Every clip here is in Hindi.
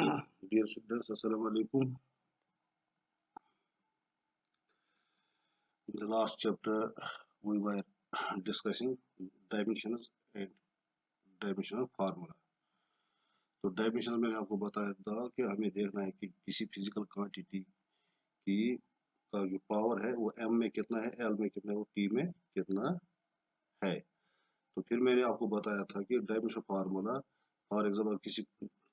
Dear students, Assalamu alaikum. In the last chapter, we were discussing dimensions and dimensional formula. तो डायमेंशन मैंने आपको बताया था कि हमें देखना है कि किसी फिजिकल क्वांटिटी की का जो पावर है वो m में कितना है, l में कितना है, वो t में कितना है। तो फिर मैंने आपको बताया था कि डायमेंशन फार्मूला, फॉर एग्जाम्पल किसी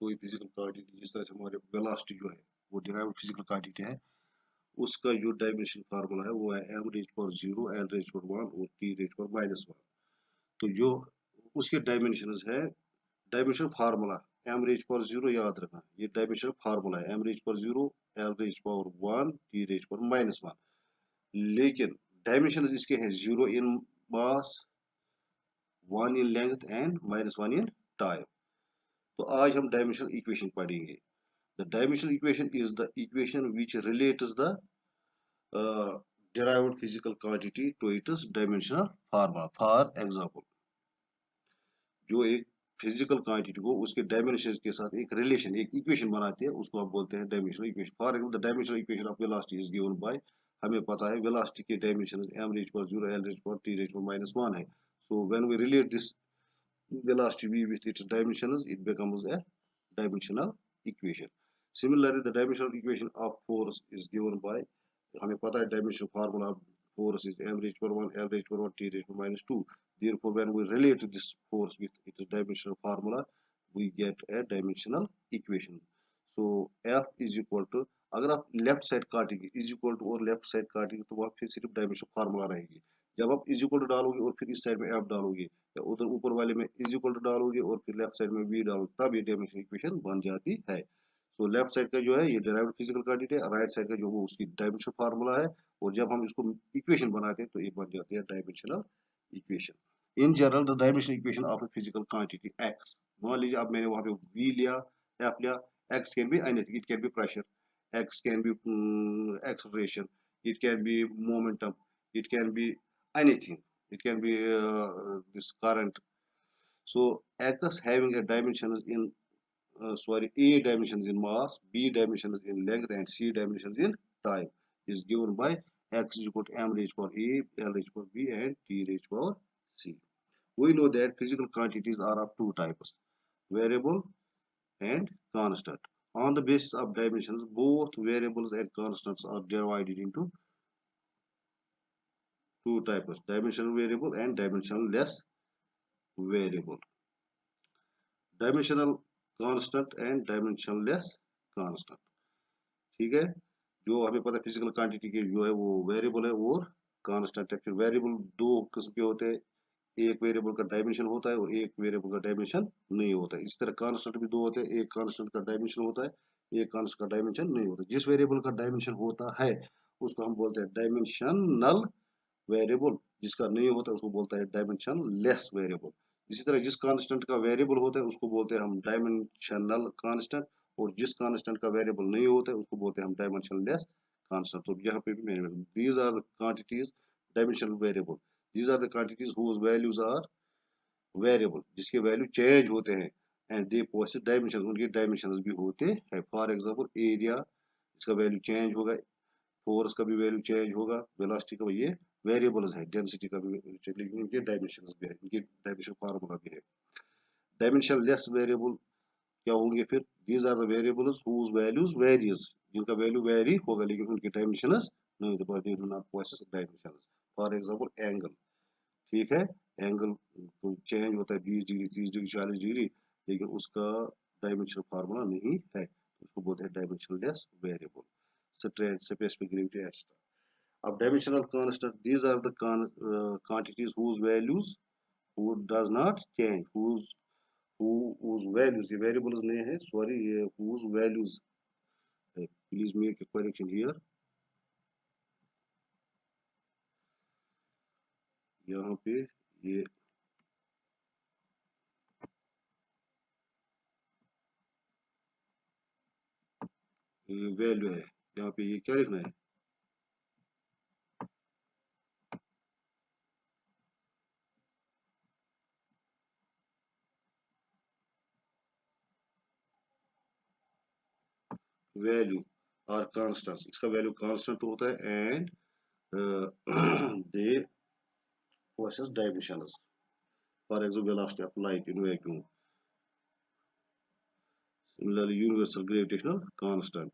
कोई फिजिकल क्वांटिटी, जिस तरह से हमारे वेलोसिटी जो है वो डिराइव्ड फिजिकल क्वांटिटी है, उसका जो डायमेंशन फार्मूला है वो है m raise power 0, l raise power 1 और t रेज पावर -1। तो जो उसके डायमेंशंस है, dimension formula m raise power 0 याद रखना, ये डायमेंशन फार्मूला है m raise power 0, l raise power 1, t raise power -1। लेकिन डायमेंशंस इसके हैं 0 in mass, 1 in length and -1 in time. तो आज हम डायमेंशनल इक्वेशन पढ़ेंगे। The dimensional equation is the equation which relates the derived physical quantity to its dimensional formula. For example, जो एक फिजिकल क्वांटिटी को उसके डायमेंशन के साथ एक रिलेशन, एक इक्वेशन बनाती है, उसको हम बोलते हैं dimensional equation. For example, the dimensional equation of velocity is given by, हमें पता है वेलोसिटी के dimension m raise power 0, l raise power t raise power -1 है। So when we relate this velocity v with its dimensions, it becomes a dimensional equation. Similarly, the dimensional equation of force is given by, हमें पता है dimensional formula of force is m raised to 1, l raised to 1, t raised to -2. Therefore, when we relate this force with its dimensional formula, we get a dimensional equation. So F is equal to, अगर आप लेफ्ट साइड काटेंगे इज इक्वल टू और लेफ्ट साइड काटेंगे तो वहाँ फिर सिर्फ डायमेंशन फार्मूला रहेगी। जब आप इज इक्वल टू डालोगे और फिर इस साइड में एफ डालोगे, या उधर ऊपर वाले में इज इक्वल टू डालोगे और फिर लेफ्ट साइड में वी डालोगे, तब ये डायमेंशन इक्वेशन बन जाती है। तो लेफ्ट साइड का जो है ये डेराइव्ड फिजिकल क्वांटिटी है, राइट साइड का जो वो उसकी डायमेंशन फार्मूला है, और जब हम इसको इक्वेशन बनाते हैं तो ये बन जाती है dimensional equation. In general the dimensional equation of a physical quantity x, मान लीजिए अब मैंने वहां पे वी लिया, एफ लिया, x can be anything, it can be pressure, x can be acceleration, it can be momentum, it can be anything, it can be this current. So x having a dimensions in a dimensions in mass, b dimensions in length and c dimensions in time is given by x is equal to m raised power a, l raised power b and t raised power c. We know that physical quantities are of two types, variable and constant. On the basis of dimensions, both variables and constants are divided into two types, dimensional variable and dimensionless variable. Dimensional constant and dimensionless constant. ठीक है, जो हमें पता है फिजिकल क्वांटिटी के जो है वो वेरिएबल है और कांस्टेंट है। फिर वेरिएबल दो किस्म के होते हैं, एक वेरिएबल का डायमेंशन होता है और एक वेरिएबल का डायमेंशन नहीं होता है। इसी तरह कांस्टेंट भी दो होते हैं, एक कांस्टेंट का डायमेंशन होता है, एक कांस्टेंट का डायमेंशन नहीं होता। जिस वेरिएबल का डायमेंशन होता है उसको हम बोलते हैं डायमेंशनल वेरिएबल, जिसका नहीं होता उसको बोलता है डायमेंशन लेस वेरिएबल। इसी तरह जिस कांस्टेंट का वेरिएबल होता है उसको बोलते हैं हम डायमेंशनल कांस्टेंट, और जिस कांस्टेंट का वेरिएबल नहीं होता है उसको बोलते हैं हम डायमेंशन लेस कांस्टेंट। तो यहाँ पे भी मैंने, these are the quantities dimensional variable, these are the quantities whose values are variable, जिसके वैल्यू चेंज होते हैं, एंड दे पोसेस डायमेंशंस, उनके डायमेंशंस भी होते हैं। फॉर एग्जांपल एरिया, इसका वैल्यू चेंज होगा, फोर्स का भी वैल्यू चेंज होगा, वेलोसिटी का, ये वेरिएबल्स है, डेंसिटी का भी, लेकिन इनके डायमेंशंस भी है, इनके डायमेंशन फार्मूला भी है। डायमेंशन लेस वेरिएबल क्या होंगे फिर, these are the variables whose values varies, जिनका वैल्यू वेरी होगा लेकिन उनके डायमेंशंस नहीं, they do not possess dimensions. For example angle, ठीक है, एंगल तो चेंज होता है 20 डिग्री, 30 डिग्री, 40 डिग्री, लेकिन उसका डायमेंशनल फार्मूला नहीं है, उसको बोलते हैं dimensional less variable. Strain, specific gravity extra. अब dimensional constant, these are the quantities whose values who does not change, whose values, ये variables नहीं है, sorry, ये whose values, please make a correction here, यहाँ पे ये वैल्यू है, यहाँ पे ये क्या लिखना है, वैल्यू आर कांस्टेंट, इसका वैल्यू कांस्टेंट होता है and they possess dimensions. For example, velocity of light in vacuum. Similarly, universal gravitational constant,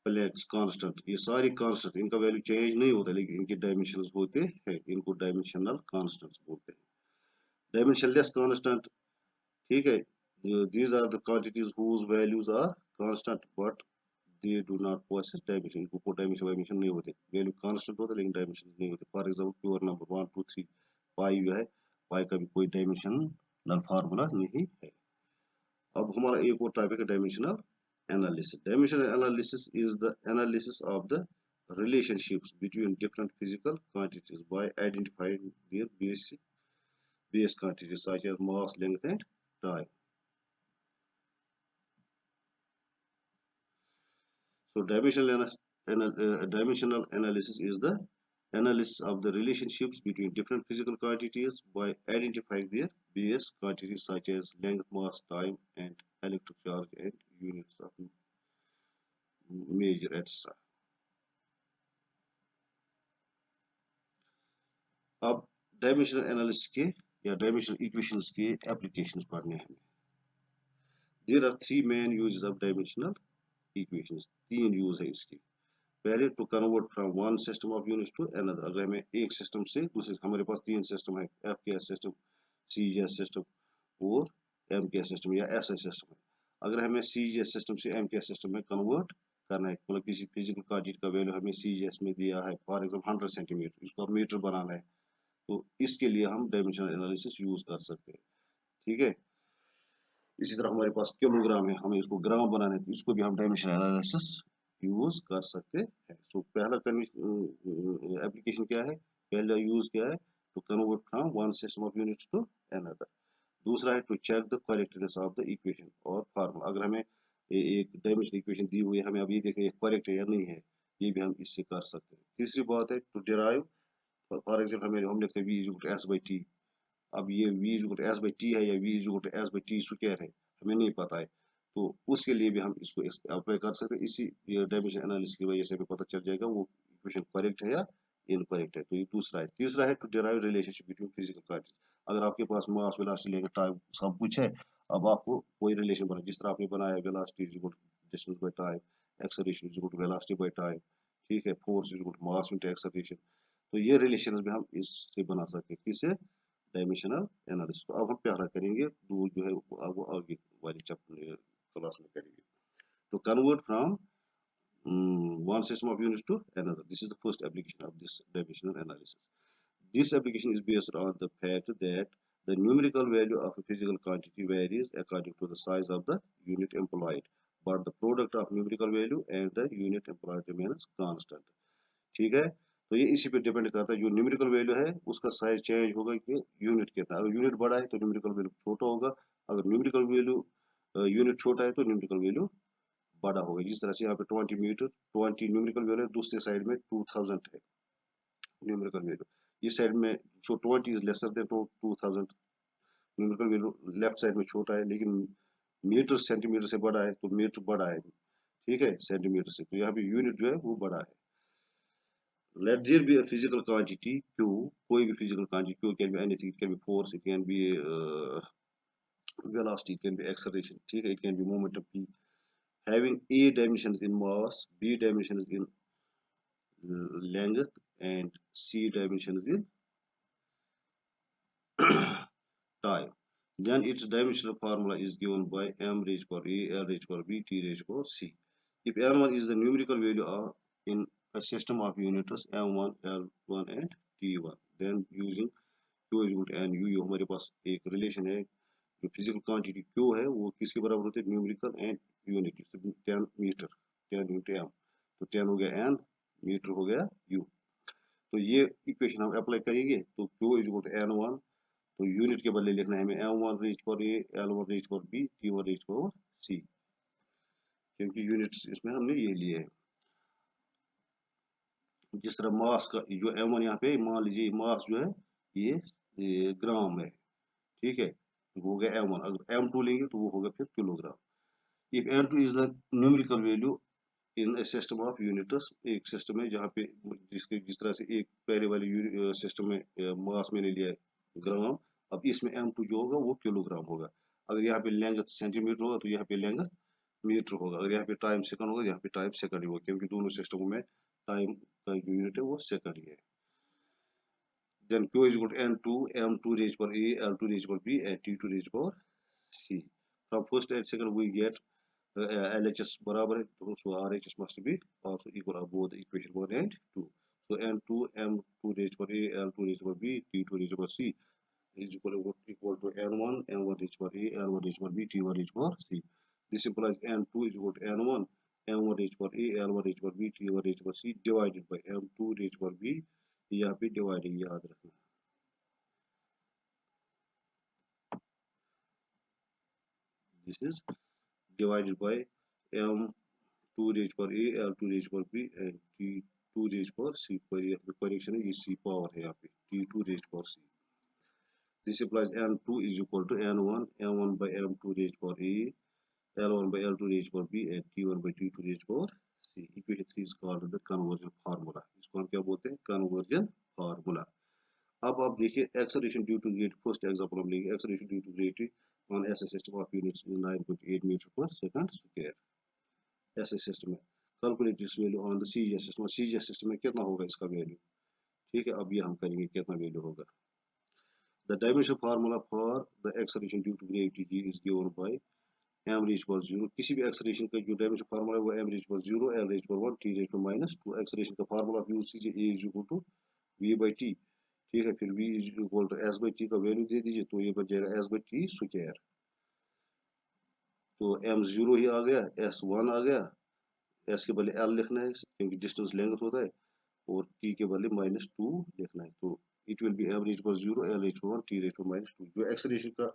Planck's constant, ये सारी कांस्टेंट, इनका वैल्यू चेंज नहीं होता लेकिन इनके डायमेंशंस होते हैं, इनको डायमेंशनल कांस्टेंट्स बोलते हैं। डायमेंशनलेस कांस्टेंट, ठीक है, these are the quantities whose values are constant but they do not possess dimension, इनको कोई डायमेंशन नहीं होते, वैल्यू कांस्टेंट होता है लेकिन डायमेंशन नहीं होते। फॉर एग्जांपल प्योर नंबर 1 2 3 पाई जो है, पाई का भी कोई डायमेंशनल फार्मूला नहीं है। अब हमारा एक और टॉपिक है dimensional analysis. Dimensional analysis is the analysis of the relationships between different physical quantities by identifying their base quantities such as mass, length and time. So dimensional analysis is the analysis of the relationships between different physical quantities by identifying their base quantities such as length, mass, time and electric charge and units of measure, etc. अब डायमेंशनल एनालिसिस के या डायमेंशनल इक्वेशंस के एप्लीकेशंस पढ़ने हैं। There are three main uses of dimensional equations, तीन यूज है इसके। पहले to convert from one system of units to another, अगर हमें एक सिस्टम से दूसरे, हमारे पास तीन सिस्टम है, एफकेएस सिस्टम, सीजीएस सिस्टम और एमकेएस सिस्टम या एसआई सिस्टम है। अगर हमें सीजीएस सिस्टम से एमकेएस सिस्टम में कन्वर्ट करना है, मतलब किसी फिजिकल क्वांटिटी का वैल्यू हमें सीजीएस में दिया है फॉर एग्जांपल 100 सेंटीमीटर, इसको मीटर बनाना है, तो इसके लिए हम डायमेंशनल एनालिसिस यूज कर सकते हैं। ठीक है, इसी तरह हमारे पास किलोग्राम है, हमें इसको ग्राम बनाना है, तो इसको भी हम डायमेंशनल एनालिसिस यूज कर सकते हैं। सो पहला एप्लीकेशन क्या है, पहला यूज क्या है, to convert from one system of units to another. दूसरा है to check the correctness of the equation और फार्मूला, अगर हमें एक डायमेंशनल इक्वेशन दी हुई है, हमें अब ये देखें करेक्ट है या नहीं है, ये भी हम इससे कर सकते हैं। तीसरी बात है टू डिराइव, फॉर एग्जाम्पल हम लिखते हैं v is equal to s by t, अब ये v is equal to s by t है या v is equal to s by t square है, हमें नहीं पता है, तो उसके लिए भी हम इसको अप्लाई कर सकते हैं। इसी डायमेंशन एनालिसिस की वजह से हमें पता चल जाएगा वो इक्वेशन करेक्ट है या इनकरेक्ट है। तो ये दूसरा है। तीसरा है to derive relationship between physical quantities, अगर आपके पास मास, वेलोसिटी, लेंथ, टाइम सब कुछ है, अब आपको कोई रिलेशन बना, जिस तरह आपने बनाया velocity is equal to distance by time, acceleration is equal to velocity by time, ठीक है, force is equal to mass into acceleration, तो ये रिलेशंस भी हम इससे बना सकते हैं, किससे, डायमेंशनल एनालिसिस। तो अब हम पहला करेंगे, दो जो है वो आगे वाली चैप्टर क्लास में करेंगे। तो convert from one system of units to another, this is the first application of this dimensional analysis. This application is based on the fact that the numerical value of a physical quantity varies according to the size of the unit employed, but the product of numerical value and the unit employed remains constant. ठीक है, तो ये इसी पे डिपेंड करता है, जो न्यूमेरिकल वैल्यू है उसका साइज चेंज होगा कि यूनिट कितना, अगर यूनिट बड़ा है तो न्यूमेरिकल वैल्यू छोटा होगा, अगर न्यूमेरिकल वैल्यू यूनिट छोटा है तो न्यूमेरिकल वैल्यू बड़ा होगा। जिस तरह से यहाँ पे 20 मीटर 20 न्यूमेरिकल वैल्यू है, दूसरे साइड में 2000 है न्यूमेरिकल वैल्यू, इस साइड में सो 20 is lesser than 2000, numerical value left side में छोटा है, लेकिन मीटर सेंटीमीटर से बड़ा है, तो मीटर बड़ा है, ठीक है, सेंटीमीटर से, तो यहाँ पे यूनिट जो है वो बड़ा है। Let there be a physical quantity Q, कोई भी physical quantity Q can be anything, it can be force, it can be velocity, it can be acceleration, ठीक है, it can be momentum P, having A dimensions in mass, B dimensions in length and C dimensions in time. Then its dimensional formula is given by m raised power A, L raised power B, T raised power C. If m1 is the numerical value of in a system of units m1, L1 and T1, then using Q is equal to n u, हमारे पास एक रिलेशन है, जो फिजिकल क्वांटिटी Q है वो किसके बराबर होते हैं, numerical and unit, 10 metre 10 into m, तो 10 हो गया n, मीटर हो गया u, तो ये इक्वेशन हम अप्लाई करेंगे, तो Q is equal to n1, तो यूनिट के बदले लिखना है हमें m1 raised power a, L1 raised power b, T1 raised power c, क्योंकि यूनिट्स इसमें हमने ये लिए हैं। जिस तरह मास का जो m1 यहाँ पे, मान लीजिए मास जो है ये ग्राम है, ठीक है, तो हो गया m1, अगर m2 लेंगे तो वो होगा फिर kilogram. If n2 is the numerical value in A system of units, एक सिस्टम है जहाँ पे जिस तरह से एक पहले वाले सिस्टम में मास मैंने लिया है ग्राम, अब इसमें m2 जो होगा वो किलोग्राम होगा। अगर यहाँ पे लेंथ सेंटीमीटर होगा तो यहाँ पे लेंथ मीटर होगा। अगर यहाँ पे टाइम सेकंड होगा यहाँ पे टाइम सेकंड ही होगा, क्योंकि दोनों सिस्टमों में टाइम का जो यूनिट है वो सेकंड ही है। Then Q is equal to N2, M2 raised power A, L2 raised power B, and T2 raised power C. From first and second we get LHS बराबर है, तो so RHS must be also equal of both equation 1 and 2. So N2 M2 raised power A, L2 raised power B, T2 raised power C is equal to N1 M1 raised power A, L1 raised power B, T1 raised power C. This implies N2 is equal to N1 M1 raised power A, L1 raised power B, T1 raised power C divided by M2 raised power B, यहाँ पे डिवाइड याद रखना। This is divided by M2 raised power A, L2 raised power B and T2 raised power C। Correction है, ये C पावर है यहाँ पे, T2 raised power C। This implies N2 is equal to N1 M1 by M2 raised power A, L1 by L2 raised power B and T1 by T2 raised power C। Equation 3 is called the conversion formula। इसको हम क्या बोलते हैं? Conversion formula। अब आप देखिए acceleration due to gravity, first example हम लेंगे। acceleration due to gravity on SI system of units is 9.8 meter per second square। ऐसे सिस्टम में calculate this value on the CGS system. CGS system में कितना होगा इसका वैल्यू? ठीक है, अब ये हम करेंगे कितना वैल्यू होगा। The dimension formula for the acceleration due to gravity g is given by m raise पर 0। किसी भी एक्सेलरेशन का जो डायमेंशन फार्मूला है वो m रेज पर 0, l रेज पर 1, t रेज पर -2। एक्सेलरेशन का फार्मूला आप यूज कीजिए, a is equal to v by t. ठीक है, फिर v is equal to s by t का वैल्यू दे दीजिए, तो ये बन जाएगा s बाई टी स्क्वायर। तो m 0 ही आ गया, s 1 आ गया, s के बदले l लिखना है क्योंकि डिस्टेंस लेंथ होता है, और t के बदले -2 लिखना है। तो it will be m raise पर 0, l रेज पर 1, t रेज पर -2। जो एक्सेलरेशन का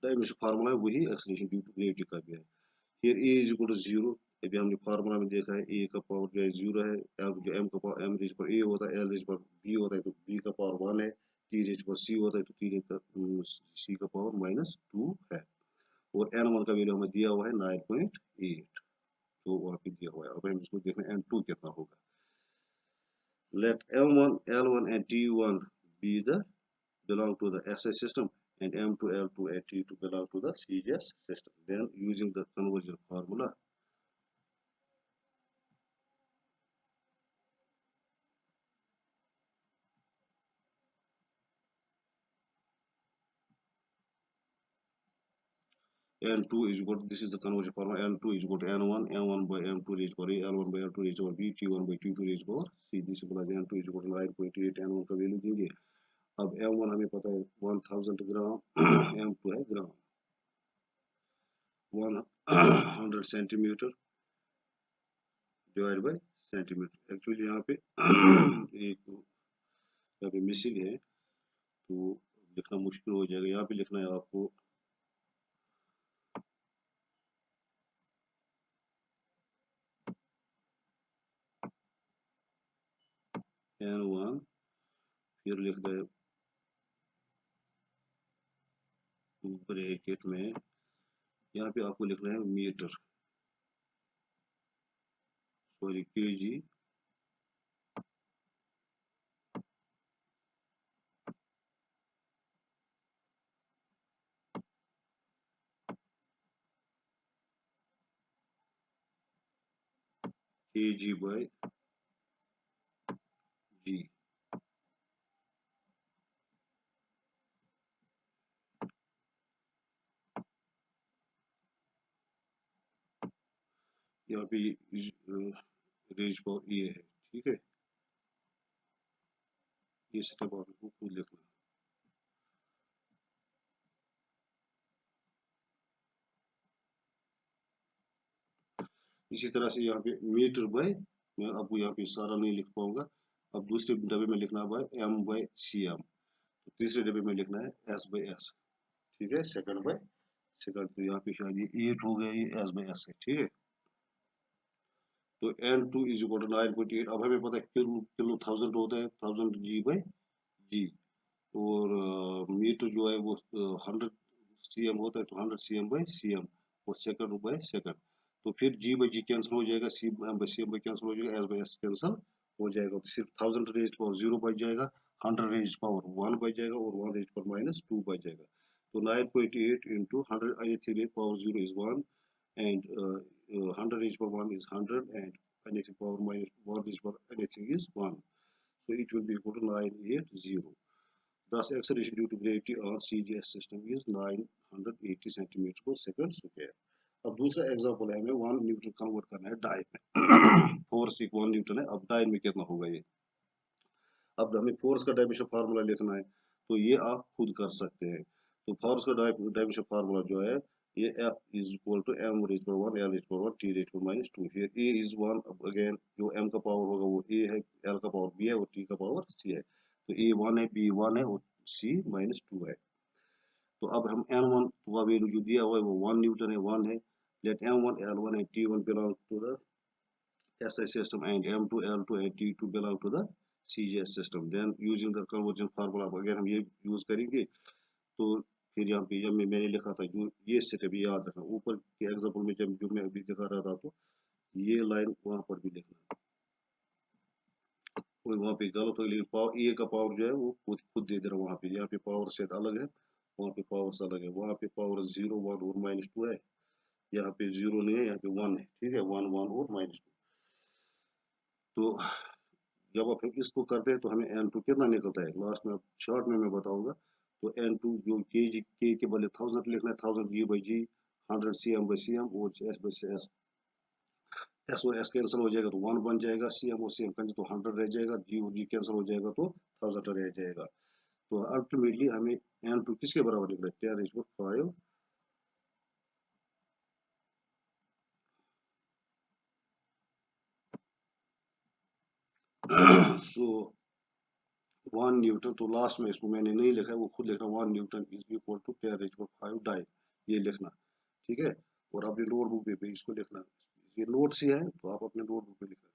डायमेंशन फार्मूला है वही एक्सेलरेशन ड्यू टू ग्रेविटी का भी है। फिर a इज इक्वल टू 0, अभी हमने फार्मूला में देखा है a का पावर जो है 0 है, जो m का पावर m रेज पर a होता है, l रेज पर b होता है, तो b का पावर 1 है, t रेज पर c होता है, तो t रेज का c का पावर -2 है। और n1 का वैल्यू हमें दिया हुआ है 9.8, जो वहाँ पे दिया हुआ है। अब हम इसको देखना है n2 कितना होगा। Let M1, L1 and T1 be the belong to the SI system and M2, L2 and T2 belong to the CGS system. Then using the conversion formula, N2 is equal to, this is the conversion formula, N2 is equal to N1, M1 by M2 raised power A, L1 by L2 raised power B, T1 by T2 raised power C। This implies N2 is equal to 9.8, N1 का वैल्यू देंगे। अब M1 हमें पता है 1000 ग्राम, M2 है ग्राम, 100 centimetre divide by centimetre. Actually यहाँ पे एक यहाँ पे मिसिंग है, तो लिखना मुश्किल हो जाएगा। यहाँ पे लिखना है आपको N1, फिर लिखना है ब्रैकेट में, यहाँ पे आपको लिखना है metre, sorry kg, kg by g. यहाँ पे रेज पावर ये है, ठीक है, ये स्टेप आपको खुद लिखना है। इसी तरह से यहाँ पे मीटर बाय, मैं आपको यहाँ पे सारा नहीं लिख पाऊंगा। अब दूसरे डब्बे में लिखना by m by c m, तो तीसरे डब्बे में लिखना है s बाय एस। ठीक है, सेकंड बाय सेकंड, तो यहाँ पे शायद ये 8 हो गया, ये s बाय एस है। ठीक है, तो N2 इज इक्वल टू 9.8। अब हमें पता है किलो 1000 होता है 1000 जी बाई जी, और मीटर जो है वो 100 cm होता है, तो 100 cm बाई cm, और सेकंड बाय सेकंड। तो फिर जी बाई जी कैंसिल हो जाएगा, सी बाई कैंसिल हो जाएगा, एस बाई एस कैंसिल हो जाएगा। तो सिर्फ 1000 रेज पावर 0 बच जाएगा, 100 रेज पावर 1 बच जाएगा और 1 रेज पावर माइनस 2 बच जाएगा। तो 9.8 into 100 anything raised power 0 is 1 and 100 raised power 1 is 100 and anything power minus 1 raised power anything is 1. So it will be equal to 980. Thus acceleration due to gravity on CGS system is 980 centimeters per second square. अब दूसरा एग्जांपल है, हमें 1 न्यूटन कन्वर्ट करना है डाइन में। फोर्स 1 न्यूटन है, अब डाइन में कितना होगा ये। अब हमें फोर्स का डायमेंशन फार्मूला लिखना है, तो ये आप खुद कर सकते हैं। तो फोर्स का डायमेंशन फार्मूला जो है, ये F is equal to m raise पर 1 L रेज पर 1 T रेज पर minus 2। Here A is 1, again जो m का पावर होगा वो A है, L का पावर B है और T का पावर C है। तो A 1 है, B 1 है और C माइनस 2 है। तो अब हम N1 का वैल्यू जो दिया हुआ है वो 1 न्यूटन है, 1 है। Let M1 L1 and T1 belong to the SI system and M2 L2 and T2 belong to the CGS system. Then using the conversion formula, अगर हम ये यूज करेंगे तो फिर यहाँ पे जब मैंने लिखा था जो ये स्टेप याद रखना, ऊपर के एग्जांपल में जब जो मैं अभी दिखा रहा था तो ये लाइन वहां पर भी लिखना, कोई वहां पे गलत हो, लेकिन पावर ए का पावर जो है वो खुद दे दे रहा है वहां पे। यहाँ पे पावर शायद अलग है, वहां पे पावर अलग है, वहां पे पावर 0 1 और माइनस 2 है, यहाँ पे 0 नहीं है, यहाँ पे 1 है, ठीक है, 1 1 और माइनस 2। तो जब आप इसको करते हैं तो हमें N2 कितना निकलता है, लास्ट में शॉर्ट में मैं बताऊंगा। तो N2 जो के के बदले 1000 लिखना है, 1000 g by g, 100 c m by c m और एस बाई एस, एस और एस कैंसिल हो जाएगा तो 1 बन जाएगा, सी एम और सी एम कैंसिल तो 100 रह जाएगा, जी और जी कैंसिल हो जाएगा तो 1000 रह जाएगा। तो अल्टीमेटली हमें N2 किसके बराबर निकला, 10⁵ सो 1 न्यूटन। तो लास्ट में इसको मैंने नहीं लिखा है, वो खुद लिखना, 1 newton is equal to 10⁵ dyne, ये लिखना, ठीक है। और अपने नोटबुक पे इसको लिखना, ये नोट से है तो आप अपने नोटबुक पे लिखना।